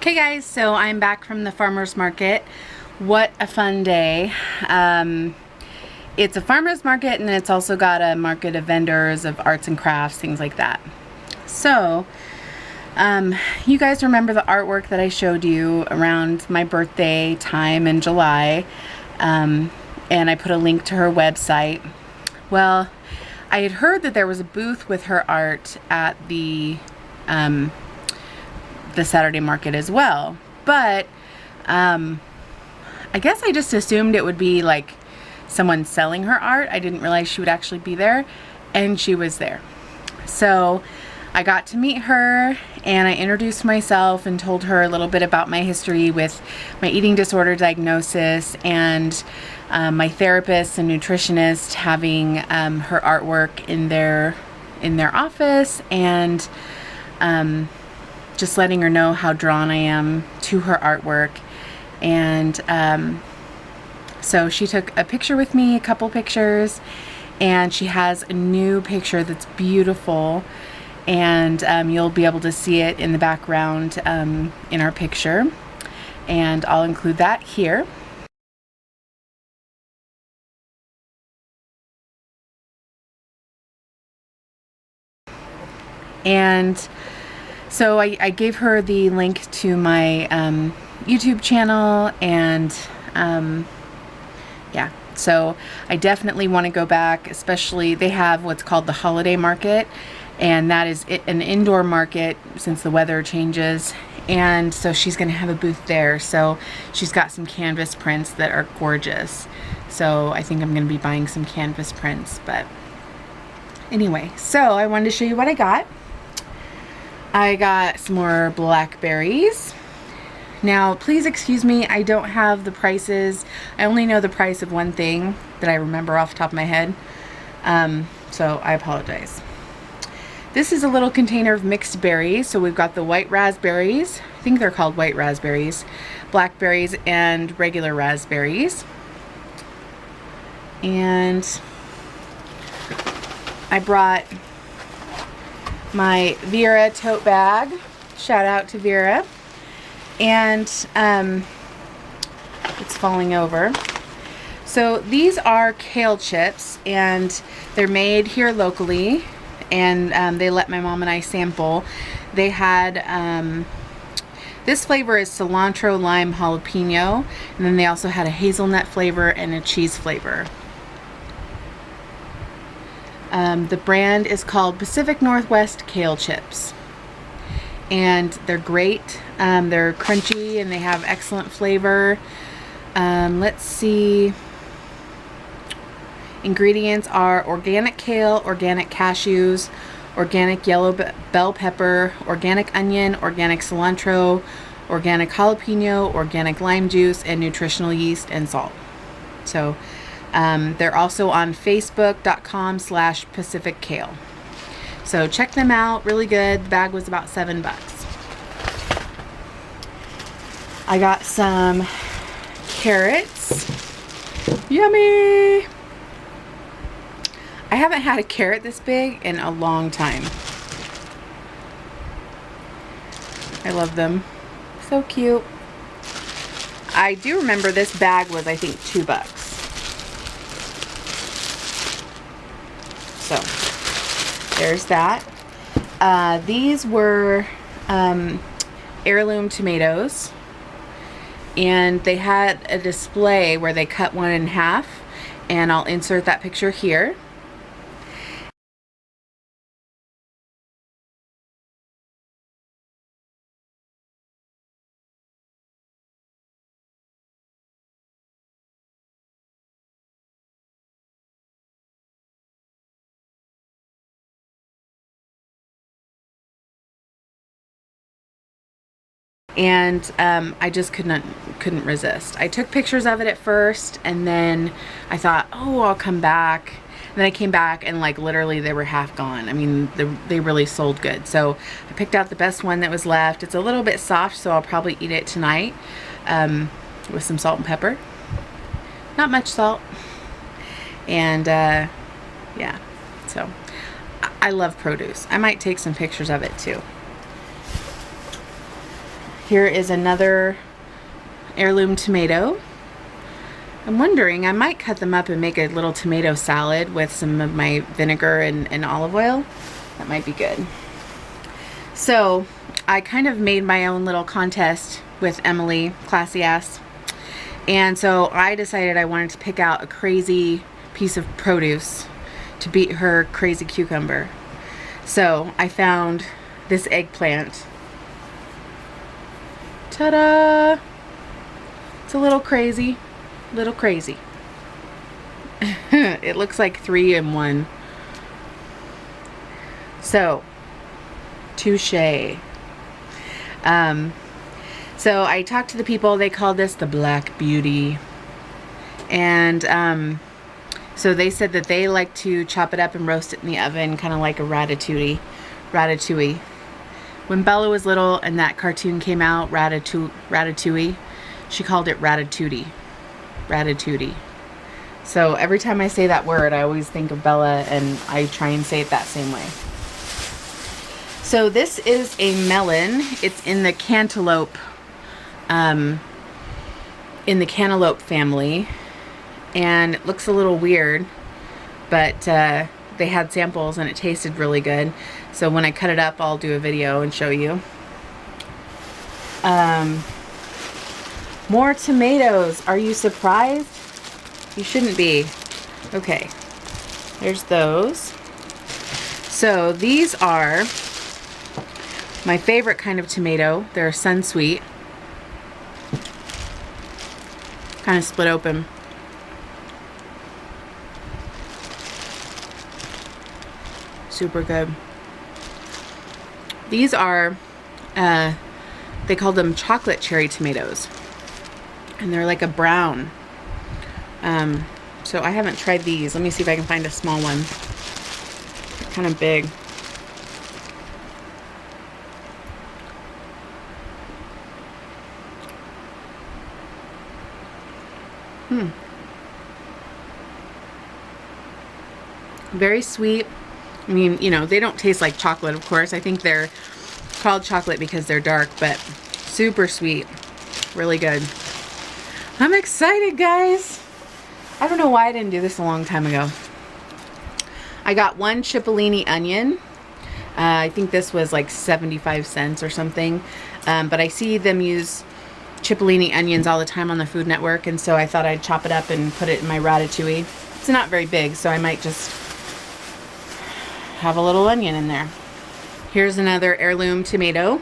Okay guys, so I'm back from the farmer's market. What a fun day. It's a farmer's market and it's also got a market of vendors of arts and crafts, things like that. So, you guys remember the artwork that I showed you around my birthday time in July, and I put a link to her website. Well, I had heard that there was a booth with her art at the Saturday market as well, but I guess I just assumed it would be like someone selling her art. I didn't realize she would actually be there, and she was there. So I got to meet her and I introduced myself and told her a little bit about my history with my eating disorder diagnosis and my therapist and nutritionist having her artwork in their office, and just letting her know how drawn I am to her artwork. And so she took a picture with me, a couple pictures, and she has a new picture that's beautiful, and you'll be able to see it in the background in our picture, and I'll include that here. And so I gave her the link to my YouTube channel, and yeah, so I definitely want to go back. Especially, they have what's called the holiday market, and that is an indoor market since the weather changes, and so she's going to have a booth there. So she's got some canvas prints that are gorgeous, so I think I'm going to be buying some canvas prints. But anyway, so I wanted to show you what I got. I got some more blackberries. Now, please excuse me, I don't have the prices. I only know the price of one thing that I remember off the top of my head. So I apologize. This is a little container of mixed berries. So we've got the white raspberries. I think they're called white raspberries, blackberries, and regular raspberries. And I brought my Vera tote bag. Shout out to Vera. And it's falling over. So these are kale chips, and they're made here locally, and they let my mom and I sample. They had this flavor is cilantro, lime, jalapeno, and then they also had a hazelnut flavor and a cheese flavor. The brand is called Pacific Northwest Kale Chips, and they're great. They're crunchy and they have excellent flavor. Let's see. Ingredients are organic kale, organic cashews, organic yellow bell pepper, organic onion, organic cilantro, organic jalapeno, organic lime juice, and nutritional yeast and salt. So they're also on facebook.com/Pacific Kale. So check them out, really good. The bag was about $7. I got some carrots. Yummy! I haven't had a carrot this big in a long time. I love them. So cute. I do remember this bag was, I think, $2. So there's that. These were heirloom tomatoes, and they had a display where they cut one in half, and I'll insert that picture here. And I just couldn't resist. I took pictures of it at first, and then I thought, oh, I'll come back. And then I came back, and like literally they were half gone. I mean, they really sold good. So I picked out the best one that was left. It's a little bit soft, so I'll probably eat it tonight with some salt and pepper. Not much salt. And yeah, so I love produce. I might take some pictures of it too. Here is another heirloom tomato. I'm wondering, I might cut them up and make a little tomato salad with some of my vinegar and olive oil. That might be good. So I kind of made my own little contest with Emily, classy ass. And so I decided I wanted to pick out a crazy piece of produce to beat her crazy cucumber. So I found this eggplant. Ta-da! It's a little crazy. Little crazy. It looks like 3 in 1. So, touche. So I talked to the people. They called this the Black Beauty. And so they said that they like to chop it up and roast it in the oven, kind of like a ratatouille. When Bella was little and that cartoon came out, Ratatouille, she called it Ratatouille. Ratatouille. So every time I say that word, I always think of Bella, and I try and say it that same way. So this is a melon. It's in the cantaloupe, family, and it looks a little weird, but they had samples and it tasted really good. So when I cut it up, I'll do a video and show you. More tomatoes. Are you surprised? You shouldn't be. Okay, there's those. So these are my favorite kind of tomato. They're Sunsweet. Kind of split open. Super good. These are, they call them chocolate cherry tomatoes. And they're like a brown. So I haven't tried these. Let me see if I can find a small one. They're kind of big. Very sweet. I mean, you know, they don't taste like chocolate, of course. I think they're called chocolate because they're dark, but super sweet. Really good. I'm excited, guys. I don't know why I didn't do this a long time ago. I got 1 Cipollini onion. I think this was like 75 cents or something. But I see them use Cipollini onions all the time on the Food Network, and so I thought I'd chop it up and put it in my ratatouille. It's not very big, so I might just have a little onion in there. Here's another heirloom tomato.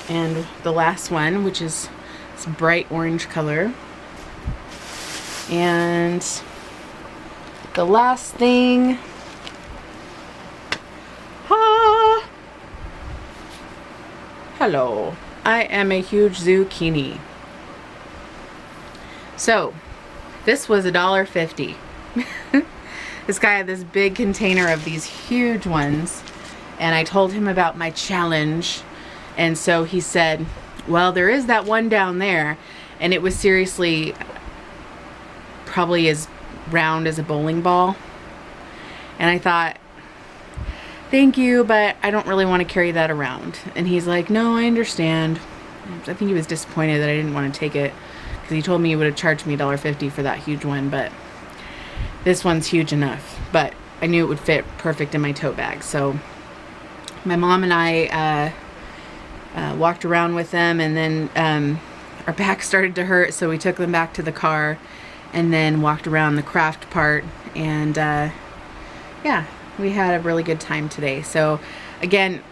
And the last one, which is this bright orange color. And the last thing, hello, I am a huge zucchini. So this was $1.50. This guy had this big container of these huge ones, and I told him about my challenge, and so he said, well, there is that one down there, and it was seriously probably as round as a bowling ball. And I thought, thank you, but I don't really want to carry that around. And he's like, no, I understand. I think he was disappointed that I didn't want to take it, because he told me he would have charged me $1.50 for that huge one, but this one's huge enough. But I knew it would fit perfect in my tote bag. So my mom and I walked around with them, and then our back started to hurt, so we took them back to the car and then walked around the craft part, and yeah, we had a really good time today. So again,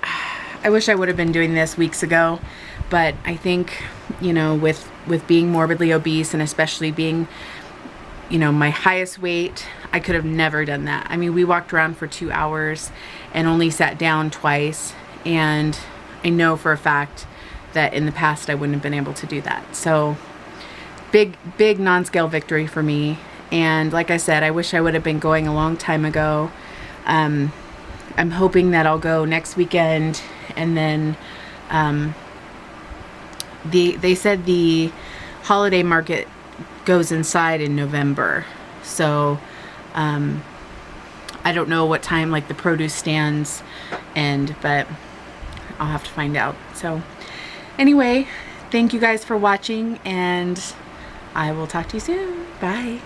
I wish I would have been doing this weeks ago, but I think, you know, with being morbidly obese, and especially being, you know, my highest weight, I could have never done that. I mean, we walked around for 2 hours and only sat down twice, and I know for a fact that in the past I wouldn't have been able to do that. So big non-scale victory for me. And like I said, I wish I would have been going a long time ago. I'm hoping that I'll go next weekend, and then they said the holiday market goes inside in November. So I don't know what time like the produce stands end, but I'll have to find out. So anyway, thank you guys for watching, and I will talk to you soon. Bye.